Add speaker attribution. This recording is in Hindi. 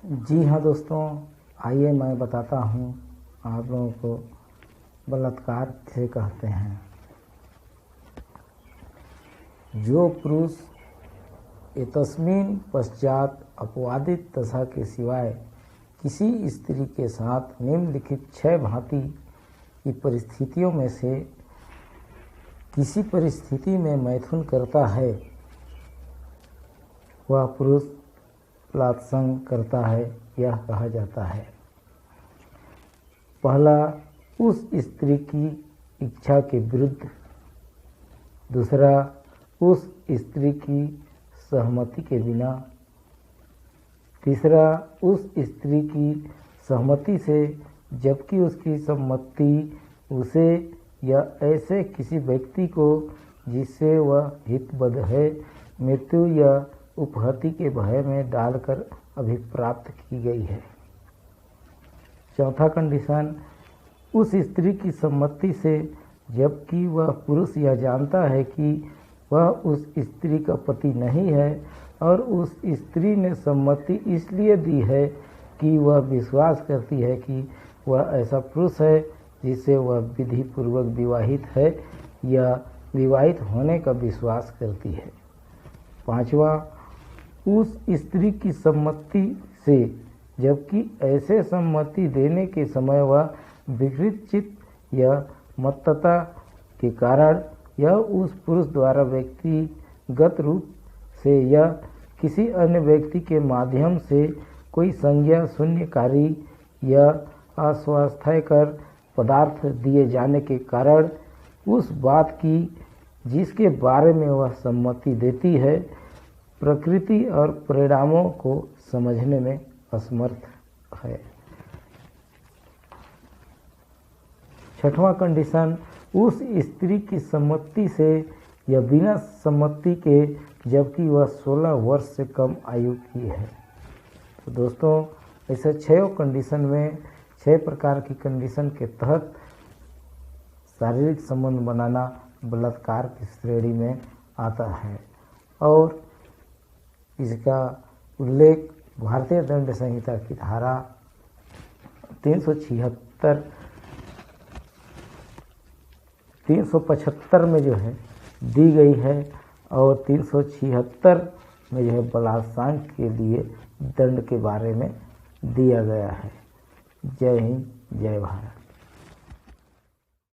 Speaker 1: जी हाँ दोस्तों, आइए मैं बताता हूँ आप लोगों को बलात्कार किसे कहते हैं। जो पुरुष एतस्मिन् पश्चात अपवादित दशा के सिवाय किसी स्त्री के साथ निम्नलिखित 6 भांति की परिस्थितियों में से किसी परिस्थिति में मैथुन करता है, वह पुरुष बलात्संग करता है, यह कहा जाता है। पहला, उस स्त्री की इच्छा के विरुद्ध। दूसरा, उस स्त्री की सहमति के बिना। तीसरा, उस स्त्री की सहमति से जबकि उसकी सम्मति उसे या ऐसे किसी व्यक्ति को जिससे वह हितबद्ध है मृत्यु या उपहति के भय में डालकर अभिप्राप्त की गई है। चौथा कंडीशन, उस स्त्री की सम्मति से जबकि वह पुरुष यह जानता है कि वह उस स्त्री का पति नहीं है और उस स्त्री ने सम्मति इसलिए दी है कि वह विश्वास करती है कि वह ऐसा पुरुष है जिससे वह विधि पूर्वक विवाहित है या विवाहित होने का विश्वास करती है। पांचवा, उस स्त्री की सम्मति से जबकि ऐसे सम्मति देने के समय वह विकृत चित्त या मत्तता के कारण या उस पुरुष द्वारा व्यक्तिगत रूप से या किसी अन्य व्यक्ति के माध्यम से कोई संज्ञा शून्यकारी या अस्वास्थ्यकर पदार्थ दिए जाने के कारण उस बात की जिसके बारे में वह सम्मति देती है प्रकृति और परिणामों को समझने में असमर्थ है। छठवां कंडीशन, उस स्त्री की सम्मति से या बिना सम्मति के जबकि वह 16 वर्ष से कम आयु की है। तो दोस्तों, ऐसे 6 कंडीशन में 6 प्रकार की कंडीशन के तहत शारीरिक संबंध बनाना बलात्कार की श्रेणी में आता है और इसका उल्लेख भारतीय दंड संहिता की धारा 375 में जो है दी गई है और 376 में जो है बलात्कार के लिए दंड के बारे में दिया गया है। जय हिंद, जय भारत।